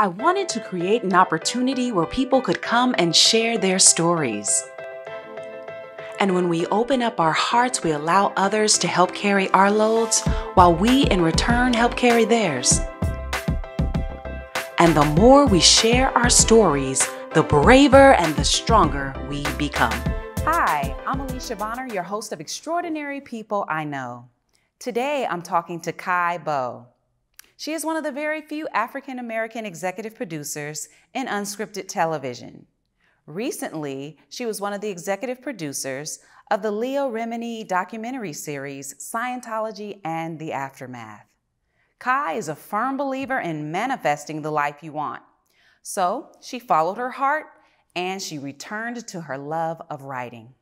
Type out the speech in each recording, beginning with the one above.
I wanted to create an opportunity where people could come and share their stories. And when we open up our hearts, we allow others to help carry our loads, while we in return help carry theirs. And the more we share our stories, the braver and the stronger we become. Hi, I'm Alicia Bonner, your host of Extraordinary People I Know. Today, I'm talking to Kai Bowe. She is one of the very few African-American executive producers in unscripted television. Recently, she was one of the executive producers of the Leo Remini documentary series, Scientology and the Aftermath. Kai is a firm believer in manifesting the life you want. So she followed her heart and she returned to her love of writing.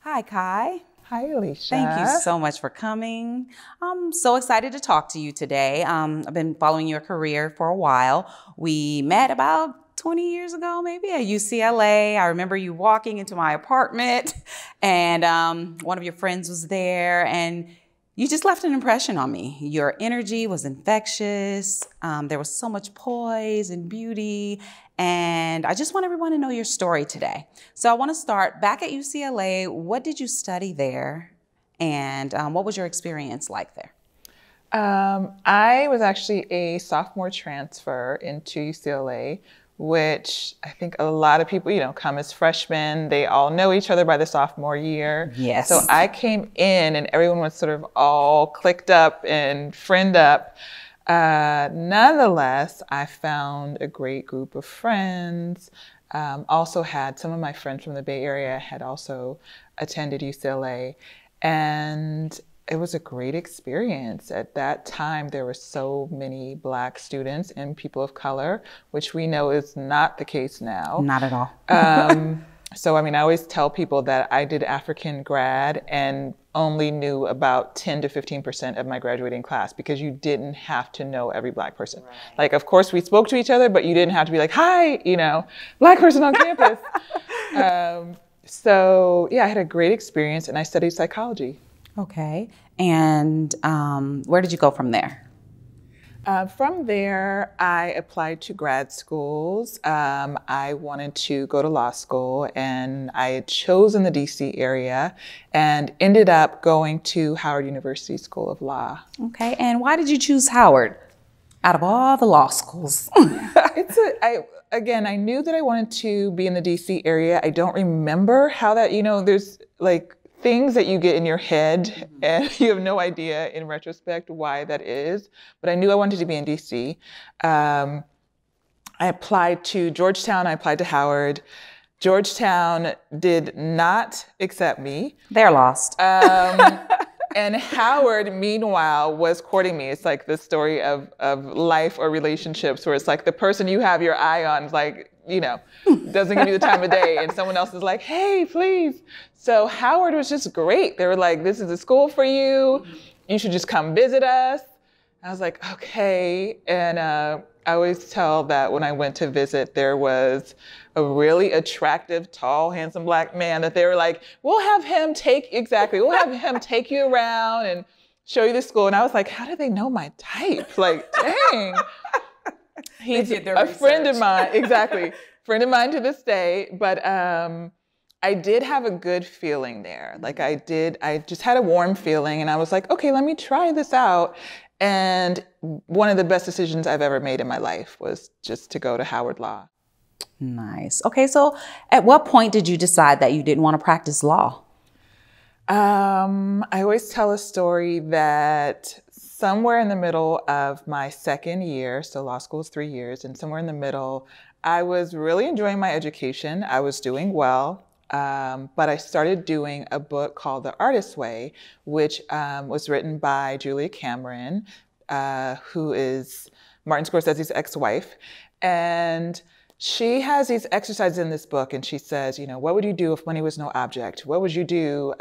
Hi, Kai. Hi, Alicia. Thank you so much for coming. I'm so excited to talk to you today. I've been following your career for a while. We met about 20 years ago, maybe at UCLA. I remember you walking into my apartment and one of your friends was there and you just left an impression on me. Your energy was infectious. There was so much poise and beauty. And I just want everyone to know your story today. So I want to start back at UCLA. What did you study there? And what was your experience like there? I was actually a sophomore transfer into UCLA, which I think a lot of people, come as freshmen. They all know each other by the sophomore year. Yes. So I came in and everyone was sort of all clicked up and friend up. Nonetheless, I found a great group of friends. Also had some of my friends from the Bay Area had also attended UCLA, and it was a great experience. At that time, there were so many Black students and people of color, which we know is not the case now. Not at all. So, I always tell people that I did African grad and only knew about 10 to 15% of my graduating class because you didn't have to know every Black person. Right. Like, of course, we spoke to each other, but you didn't have to be like, hi, Black person on campus. So, yeah, I had a great experience and I studied psychology. Okay. And where did you go from there? From there, I applied to grad schools. I wanted to go to law school and I had chosen the DC area and ended up going to Howard University School of Law. Okay. And why did you choose Howard out of all the law schools? Again, I knew that I wanted to be in the DC area. I don't remember how that, there's like things that you get in your head and you have no idea in retrospect why that is. But I knew I wanted to be in DC. I applied to Georgetown, I applied to Howard. Georgetown did not accept me. They're lost. And Howard, meanwhile, was courting me. It's like the story of life or relationships where it's like the person you have your eye on is like, doesn't give you the time of day and someone else is like, hey, please. So Howard was just great. They were like, this is a school for you. You should just come visit us. I was like, okay. And I always tell that when I went to visit, there was a really attractive, tall, handsome Black man that they were like, we'll have him take you around and show you the school. And I was like, how do they know my type? Like, dang. He's a friend of mine, exactly. Friend of mine to this day, but I did have a good feeling there. Like I just had a warm feeling and I was like, okay, let me try this out. And one of the best decisions I've ever made in my life was just to go to Howard Law. Nice. Okay, so at what point did you decide that you didn't want to practice law? I always tell a story that somewhere in the middle of my second year, so law school is 3 years, and somewhere in the middle, I was really enjoying my education. I was doing well, but I started doing a book called The Artist's Way, which was written by Julia Cameron, who is Martin Scorsese's ex-wife. And she has these exercises in this book, and she says, what would you do if money was no object? What would you do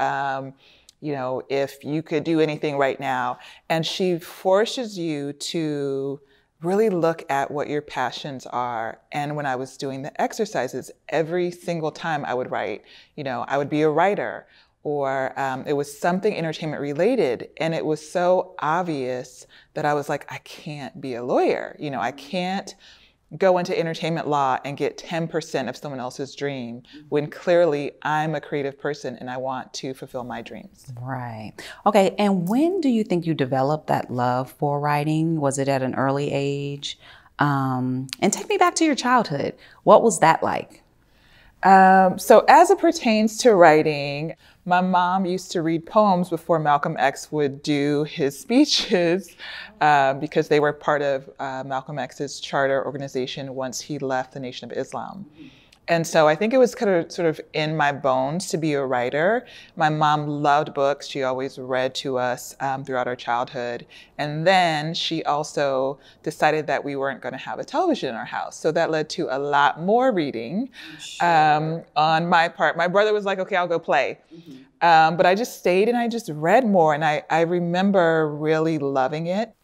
if you could do anything right now? And she forces you to really look at what your passions are. And when I was doing the exercises, every single time I would write, I would be a writer, or it was something entertainment related. And it was so obvious that I was like, I can't be a lawyer. You know, I can't go into entertainment law and get 10% of someone else's dream when clearly I'm a creative person and I want to fulfill my dreams. Right. Okay. And when do you think you developed that love for writing? Was it at an early age? And take me back to your childhood. What was that like? So as it pertains to writing, my mom used to read poems before Malcolm X would do his speeches because they were part of Malcolm X's charter organization once he left the Nation of Islam. And so I think it was kind of sort of in my bones to be a writer. My mom loved books. She always read to us throughout our childhood. And then she also decided that we weren't going to have a television in our house. So that led to a lot more reading on my part. My brother was like, okay, I'll go play. But I just stayed and I just read more. And I remember really loving it.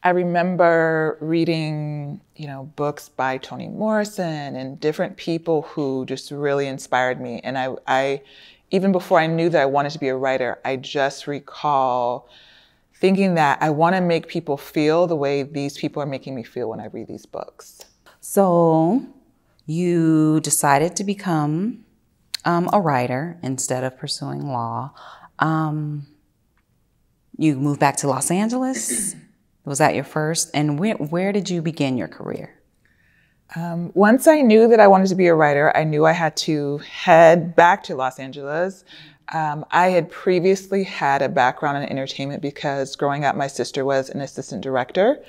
I remember reading, you know, books by Toni Morrison and different people who just really inspired me. And I even before I knew that I wanted to be a writer, I just recall thinking that I want to make people feel the way these people are making me feel when I read these books. So you decided to become a writer instead of pursuing law. You moved back to Los Angeles. Was that your first? And where did you begin your career? Once I knew that I wanted to be a writer, I knew I had to head back to Los Angeles. I had previously had a background in entertainment because growing up, my sister was an assistant director.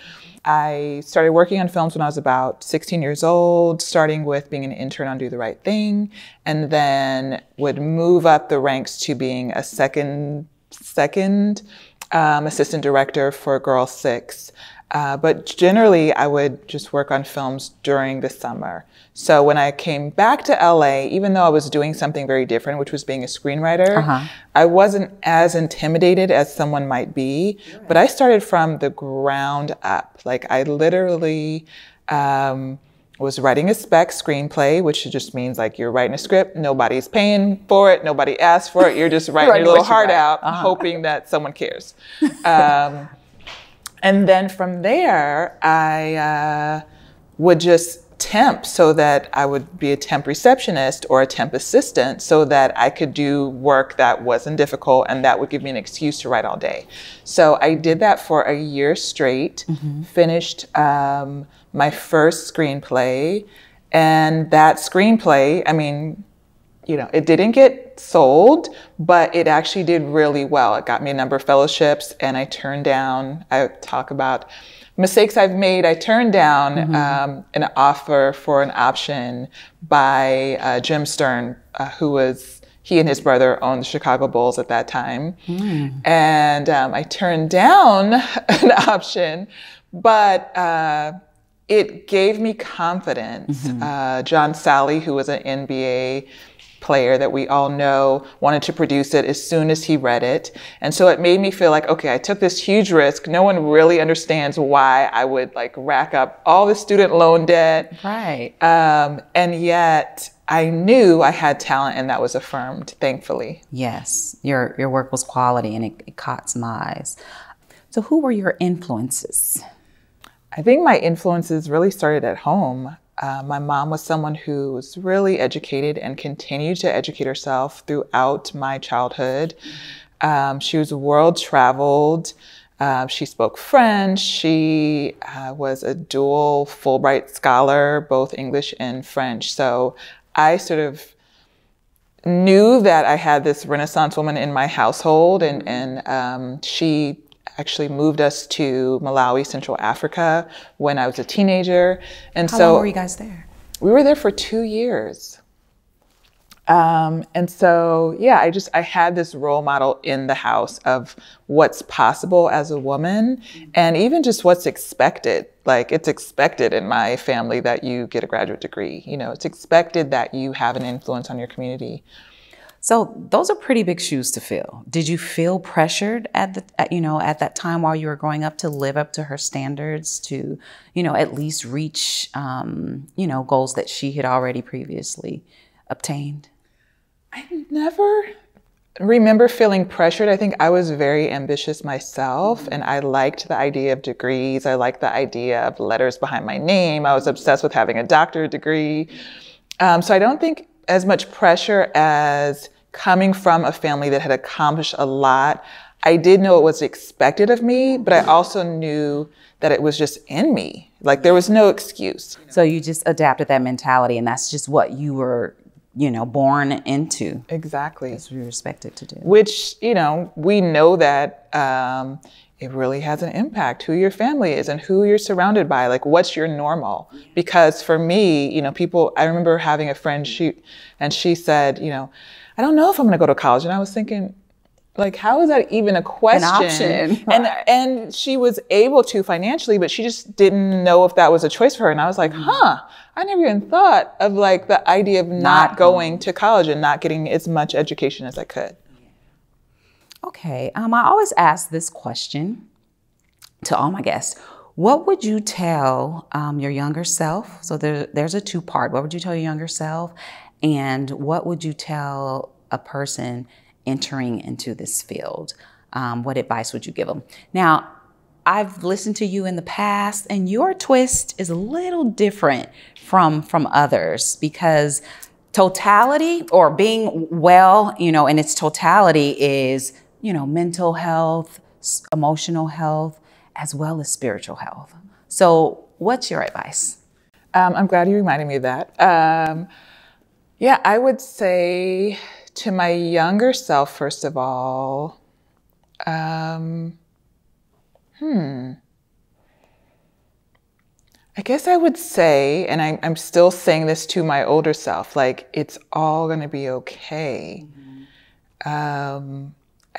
I started working on films when I was about 16 years old, starting with being an intern on Do the Right Thing, and then would move up the ranks to being a second assistant director for Girl 6. But generally, I would just work on films during the summer. So when I came back to LA, even though I was doing something very different, which was being a screenwriter, I wasn't as intimidated as someone might be. But I started from the ground up. Like I literally was writing a spec screenplay, which just means like you're writing a script, nobody's paying for it, nobody asked for it, you're just writing your little heart out, hoping that someone cares. And then from there, I would just temp so that I would be a temp receptionist or a temp assistant so that I could do work that wasn't difficult and that would give me an excuse to write all day. So I did that for a year straight, finished my first screenplay, and that screenplay, I mean, you know, it didn't get sold, but it actually did really well. It got me a number of fellowships, and I talk about mistakes I've made. I turned down an offer for an option by Jim Stern, he and his brother owned the Chicago Bulls at that time. And I turned down an option, but it gave me confidence. John Sally, who was an NBA player that we all know, wanted to produce it as soon as he read it. And so it made me feel like, okay, I took this huge risk. No one really understands why I would like rack up all the student loan debt. Right. And yet I knew I had talent, and that was affirmed, thankfully. Yes, your work was quality, and it caught some eyes. So who were your influences? I think my influences really started at home. My mom was someone who was really educated and continued to educate herself throughout my childhood. She was world-traveled. She spoke French. She was a dual Fulbright scholar, both English and French. So I sort of knew that I had this Renaissance woman in my household, and she actually moved us to Malawi, Central Africa, when I was a teenager. And How long were you guys there? We were there for 2 years. And so, yeah, I had this role model in the house of what's possible as a woman, and even just what's expected. Like, it's expected in my family that you get a graduate degree. You know, it's expected that you have an influence on your community. So those are pretty big shoes to fill. Did you feel pressured at that time while you were growing up to live up to her standards, to, at least reach, goals that she had already previously obtained? I never remember feeling pressured. I think I was very ambitious myself, and I liked the idea of degrees. I liked the idea of letters behind my name. I was obsessed with having a doctorate degree. So I don't think as much pressure as coming from a family that had accomplished a lot. I did know it was expected of me, but I also knew that it was just in me. Like there was no excuse. So you just adapted that mentality, and that's just what you were, born into. Exactly. That's what you're expected to do. Which, we know that it really has an impact who your family is and who you're surrounded by. Like, what's your normal? Because for me, I remember having a friend, she said, I don't know if I'm going to go to college. And I was thinking, like, how is that even a question? An option. And she was able to financially, but she just didn't know if that was a choice for her. And I was like, I never even thought of like the idea of not going to college and not getting as much education as I could. Okay. I always ask this question to all my guests. What would you tell your younger self? So there's a two-part. What would you tell your younger self? And what would you tell a person entering into this field? What advice would you give them? Now, I've listened to you in the past, and your twist is a little different from others, because totality, or being well, in its totality, is, mental health, emotional health, as well as spiritual health. So what's your advice? I'm glad you reminded me of that. I would say to my younger self, first of all, I guess I would say, and I'm still saying this to my older self, like, it's all going to be okay.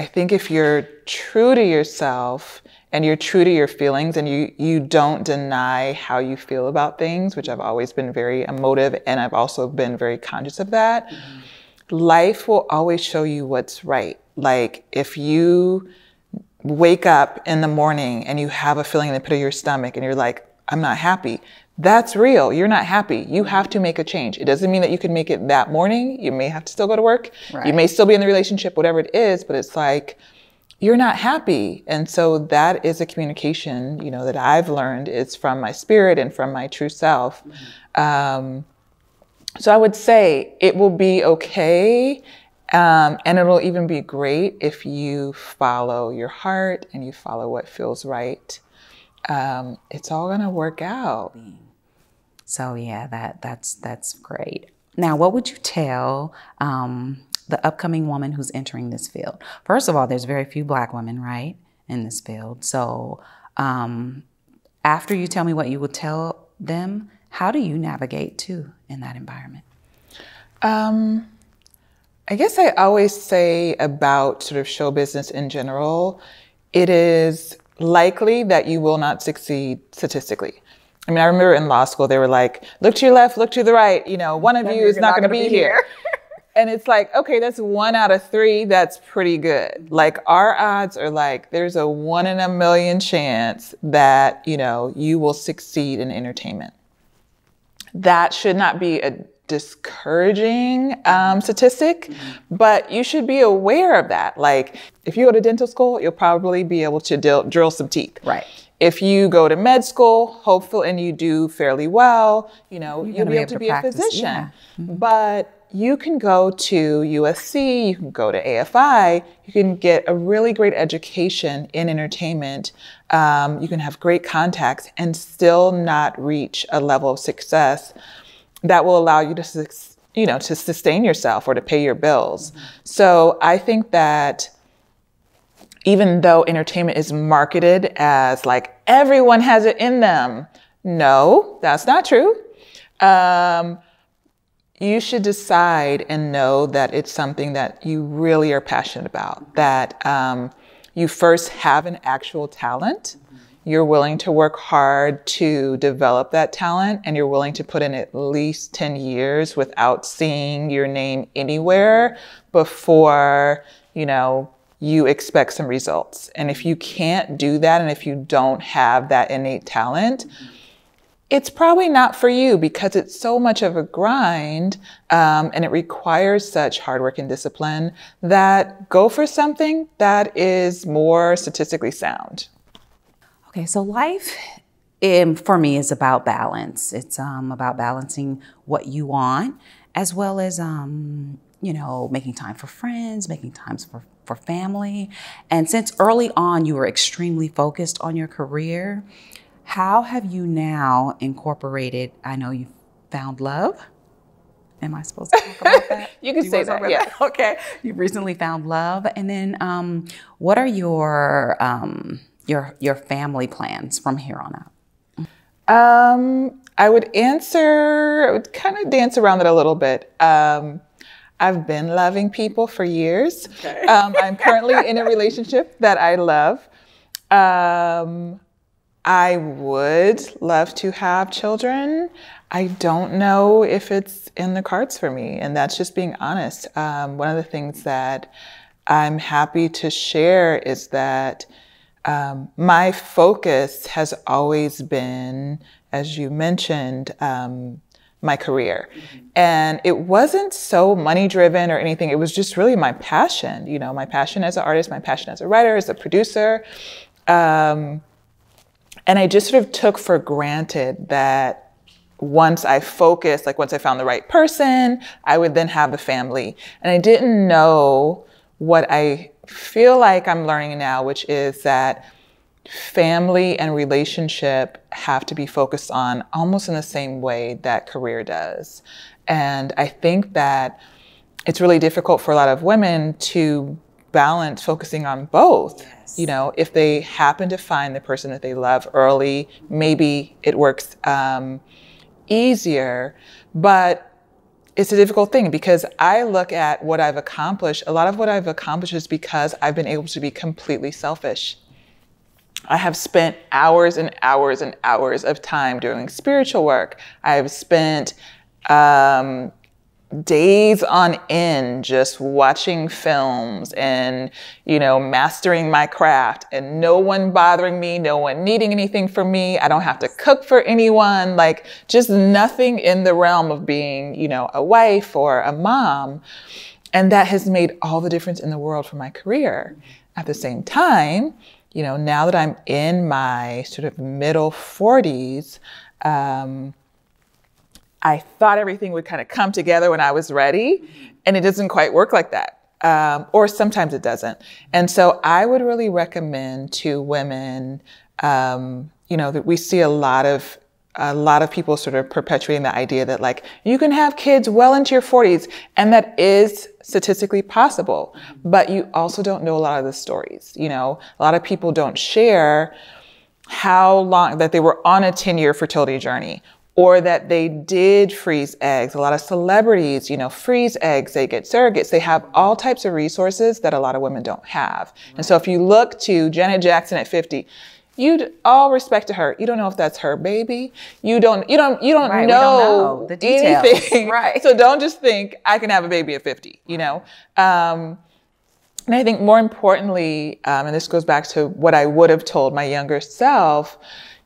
I think if you're true to yourself and you're true to your feelings, and you don't deny how you feel about things, which I've always been very emotive, and I've also been very conscious of that, life will always show you what's right. Like, if you wake up in the morning and you have a feeling in the pit of your stomach and you're like, I'm not happy, that's real. You're not happy. You have to make a change. It doesn't mean that you can make it that morning. You may have to still go to work. Right. You may still be in the relationship, whatever it is, but it's like, you're not happy. And so that is a communication, that I've learned is from my spirit and from my true self. So I would say it will be okay. And it'll even be great if you follow your heart and you follow what feels right. It's all going to work out. So yeah, that's great. Now, what would you tell the upcoming woman who's entering this field? First of all, there's very few Black women, right, in this field. So after you tell me what you would tell them, how do you navigate too in that environment? I guess I always say about sort of show business in general, it is likely that you will not succeed statistically. I mean, I remember in law school, they were like, look to your left, look to the right. One of you is not going to be here. And it's like, okay, that's 1 out of 3. That's pretty good. Like, our odds are like, there's a 1 in a million chance that, you will succeed in entertainment. That should not be a discouraging statistic, but you should be aware of that. Like, if you go to dental school, you'll probably be able to drill some teeth. Right. If you go to med school, hopefully, and you do fairly well, you'll be able to be a physician. Yeah. But you can go to USC, you can go to AFI, you can get a really great education in entertainment. You can have great contacts and still not reach a level of success that will allow you to, to sustain yourself or to pay your bills. So I think that even though entertainment is marketed as like everyone has it in them, no, that's not true. You should decide and know that it's something that you really are passionate about, that you first have an actual talent. You're willing to work hard to develop that talent, and you're willing to put in at least 10 years without seeing your name anywhere before, you expect some results. And if you can't do that, and if you don't have that innate talent, it's probably not for you because it's so much of a grind, and it requires such hard work and discipline, that go for something that is more statistically sound. Okay, so life for me is about balance. It's about balancing what you want, as well as making time for friends, making time for family. And since early on you were extremely focused on your career, how have you now incorporated, I know you found love. Am I supposed to talk about that? You can say that, yeah. Okay. You've recently found love. And then what are your family plans from here on out? I would kind of dance around it a little bit. I've been loving people for years. Okay. I'm currently in a relationship that I love. I would love to have children. I don't know if it's in the cards for me, and that's just being honest. One of the things that I'm happy to share is that my focus has always been, as you mentioned, my career. Mm-hmm. And it wasn't so money driven or anything. It was just really my passion, my passion as an artist, my passion as a writer, as a producer. And I just sort of took for granted that once I focused, like once I found the right person, I would then have a family. And I didn't know what I feel like I'm learning now, which is that family and relationship have to be focused on almost in the same way that career does. And I think that it's really difficult for a lot of women to balance focusing on both. Yes. If they happen to find the person that they love early, maybe it works easier, but it's a difficult thing because I look at what I've accomplished. A lot of what I've accomplished is because I've been able to be completely selfish. I have spent hours and hours and hours of time doing spiritual work. I've spent days on end just watching films and, mastering my craft, and no one bothering me, no one needing anything from me. I don't have to cook for anyone, like just nothing in the realm of being, a wife or a mom. And that has made all the difference in the world for my career. At the same time, now that I'm in my sort of middle 40s, I thought everything would kind of come together when I was ready, and it doesn't quite work like that. Or sometimes it doesn't. And so I would really recommend to women, that we see a lot of people sort of perpetuating the idea that like, you can have kids well into your 40s, and that is statistically possible, but you also don't know a lot of the stories. A lot of people don't share how long that they were on a 10-year fertility journey, or that they did freeze eggs. A lot of celebrities, freeze eggs, they get surrogates. They have all types of resources that a lot of women don't have. Right. And so if you look to Janet Jackson at 50, you'd all respect to her. You don't know if that's her baby. You don't right, know, we don't know the details. Anything. Right. So don't just think I can have a baby at 50, And I think more importantly, and this goes back to what I would have told my younger self,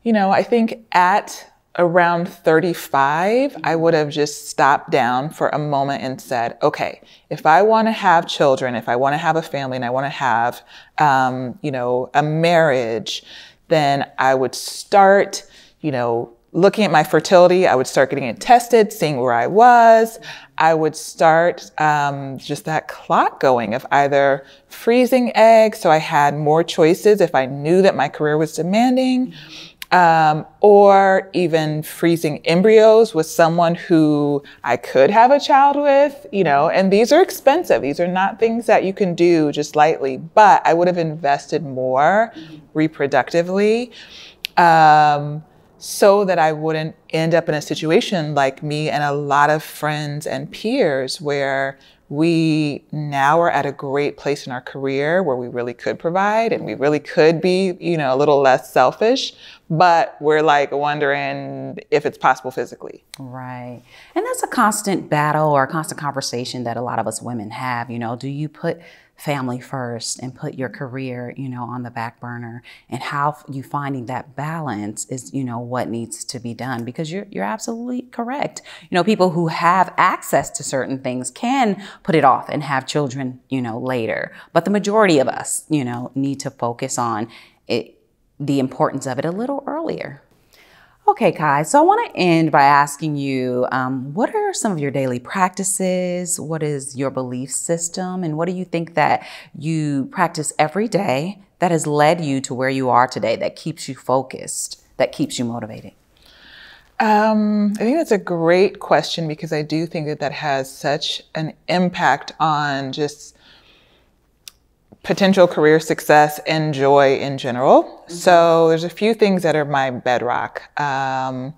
I think at around 35, I would have just stopped down for a moment and said, okay, if I want to have children, if I want to have a family, and I want to have, a marriage, then I would start, looking at my fertility. I would start getting it tested, seeing where I was. I would start just that clock going of either freezing eggs, so I had more choices if I knew that my career was demanding, or even freezing embryos with someone who I could have a child with, and these are expensive. These are not things that you can do just lightly, but I would have invested more reproductively, so that I wouldn't end up in a situation like me and a lot of friends and peers where we now are at a great place in our career where we really could provide and we really could be, a little less selfish, but we're like wondering if it's possible physically. Right. And that's a constant battle or a constant conversation that a lot of us women have. Do you put family first and put your career, on the back burner, and how you finding that balance is, what needs to be done, because you're absolutely correct. People who have access to certain things can put it off and have children, later. But the majority of us, need to focus on it, the importance of it a little earlier. Okay, Kai, so I want to end by asking you, what are some of your daily practices? What is your belief system? And what do you think that you practice every day that has led you to where you are today, that keeps you focused, that keeps you motivated? I think that's a great question, because I do think that has such an impact on just potential career success and joy in general. Mm-hmm. So there's a few things that are my bedrock. I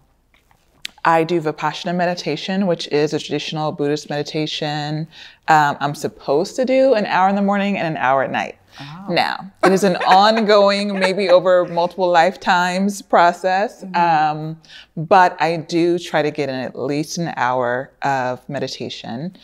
do Vipassana meditation, which is a traditional Buddhist meditation. I'm supposed to do an hour in the morning and an hour at night. Oh. Now, it is an ongoing, maybe over multiple lifetimes process, but I do try to get in at least an hour of meditation.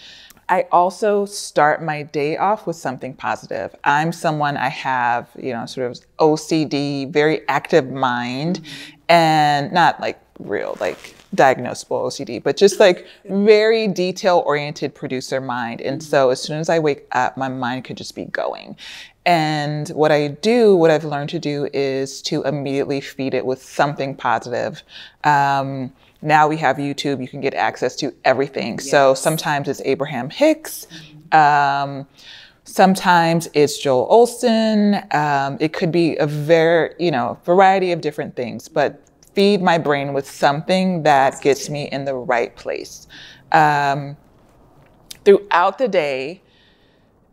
I also start my day off with something positive. I'm someone, I have, sort of OCD, very active mind, and not like real, like diagnosable OCD, but just like very detail-oriented producer mind. And so as soon as I wake up, my mind could just be going. And what I've learned to do is to immediately feed it with something positive. Now we have YouTube, you can get access to everything. Yes. So sometimes it's Abraham Hicks, sometimes it's Joel Olson. It could be a variety of different things, but feed my brain with something that gets me in the right place. Throughout the day,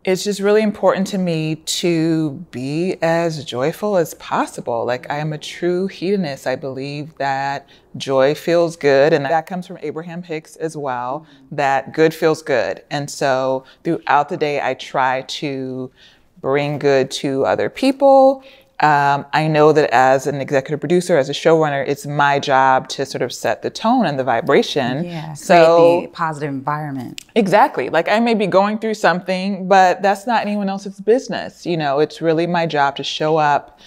it's just really important to me to be as joyful as possible. Like, I am a true hedonist. I believe that joy feels good. And that comes from Abraham Hicks as well, that good feels good. And so throughout the day, I try to bring good to other people. I know that as an executive producer, as a showrunner, it's my job to sort of set the tone and the vibration. Yeah, create the positive environment. Exactly. Like, I may be going through something, but that's not anyone else's business. It's really my job to show up,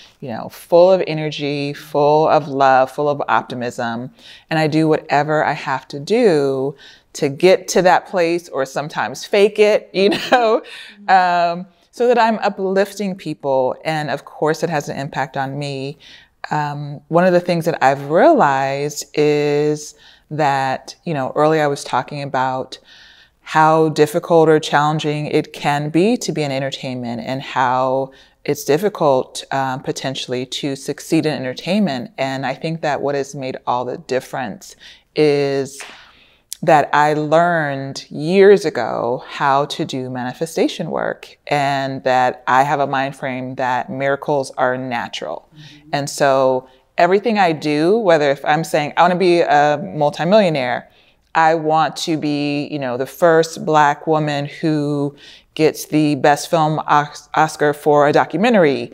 full of energy, full of love, full of optimism. And I do whatever I have to do to get to that place, or sometimes fake it, so that I'm uplifting people. And of course, it has an impact on me. One of the things that I've realized is that, earlier I was talking about how difficult or challenging it can be to be in entertainment, and how it's difficult potentially to succeed in entertainment. And I think that what has made all the difference is that I learned years ago how to do manifestation work, and that I have a mind frame that miracles are natural. Mm-hmm. And so everything I do, whether if I'm saying I want to be a multimillionaire, I want to be, the first Black woman who gets the best film Oscar for a documentary.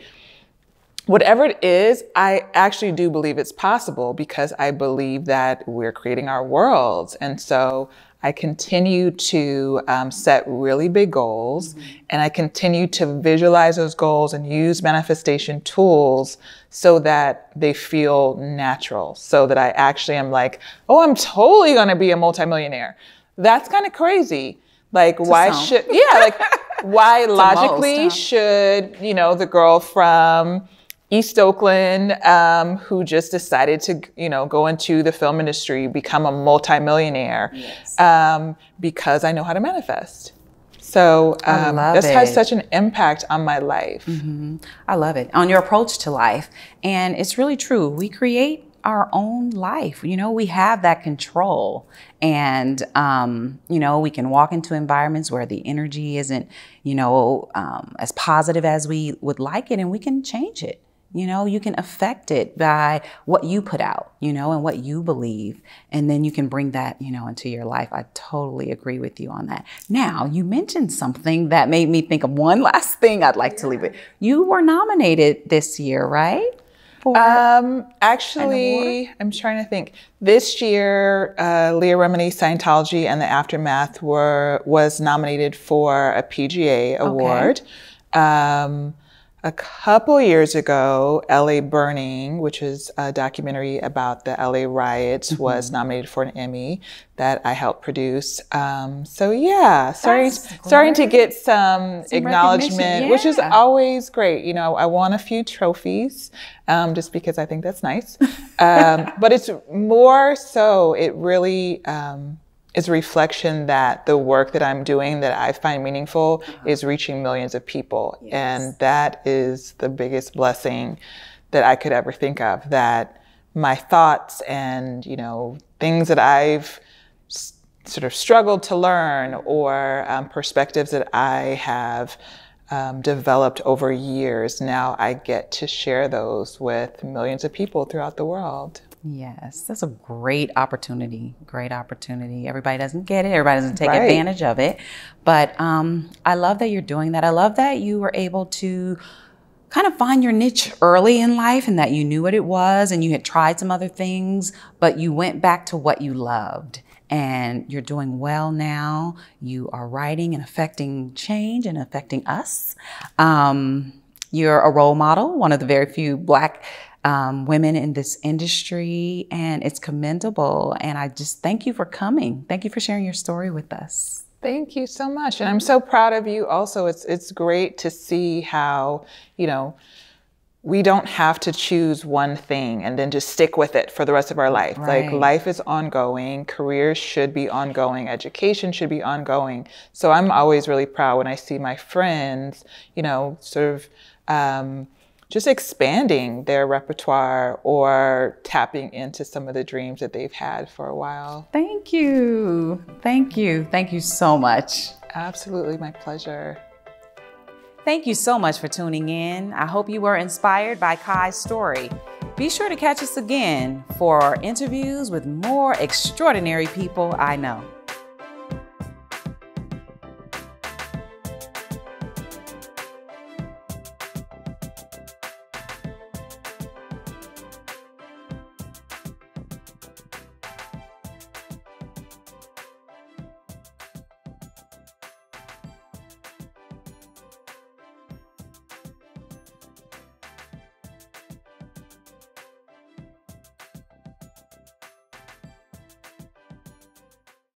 Whatever it is, I actually do believe it's possible, because I believe that we're creating our worlds. And so I continue to set really big goals, and I continue to visualize those goals and use manifestation tools so that they feel natural, so that I actually am like, oh, I'm totally going to be a multimillionaire. That's kind of crazy. Like, why should, why logically should, the girl from East Oakland, who just decided to, go into the film industry, become a multimillionaire, yes. Because I know how to manifest. So this has such an impact on my life. Mm-hmm. I love it. On your approach to life. And it's really true. We create our own life. We have that control, and, we can walk into environments where the energy isn't, as positive as we would like it, and we can change it. You can affect it by what you put out, and what you believe. And then you can bring that, into your life. I totally agree with you on that. Now, you mentioned something that made me think of one last thing I'd like to leave with. You were nominated this year, right? Actually, I'm trying to think. This year, Leah Remini's Scientology and the Aftermath was nominated for a PGA award. A couple years ago, LA Burning, which is a documentary about the LA riots, was nominated for an Emmy that I helped produce. So yeah, starting to get some acknowledgement, which is always great. You know, I won a few trophies just because I think that's nice. But it's more so, it really is a reflection that the work that I'm doing that I find meaningful is reaching millions of people. Yes. And that is the biggest blessing that I could ever think of, that my thoughts and, you know, things that I've sort of struggled to learn, or perspectives that I have developed over years, now I get to share those with millions of people throughout the world. Yes, that's a great opportunity. Great opportunity. Everybody doesn't get it. Everybody doesn't take advantage of it. But I love that you're doing that. I love that you were able to kind of find your niche early in life, and that you knew what it was, and you had tried some other things, but you went back to what you loved. And you're doing well now. You are writing and affecting change and affecting us. You're a role model, one of the very few Black women in this industry, and it's commendable. And I just thank you for coming. Thank you for sharing your story with us. Thank you so much. And I'm so proud of you also. It's great to see how, you know, we don't have to choose one thing and then just stick with it for the rest of our life. Right. Like, life is ongoing, careers should be ongoing, education should be ongoing. So I'm always really proud when I see my friends, you know, sort of just expanding their repertoire or tapping into some of the dreams that they've had for a while. Thank you. Thank you. Thank you so much. Absolutely, my pleasure. Thank you so much for tuning in. I hope you were inspired by Kai's story. Be sure to catch us again for interviews with more extraordinary people I know.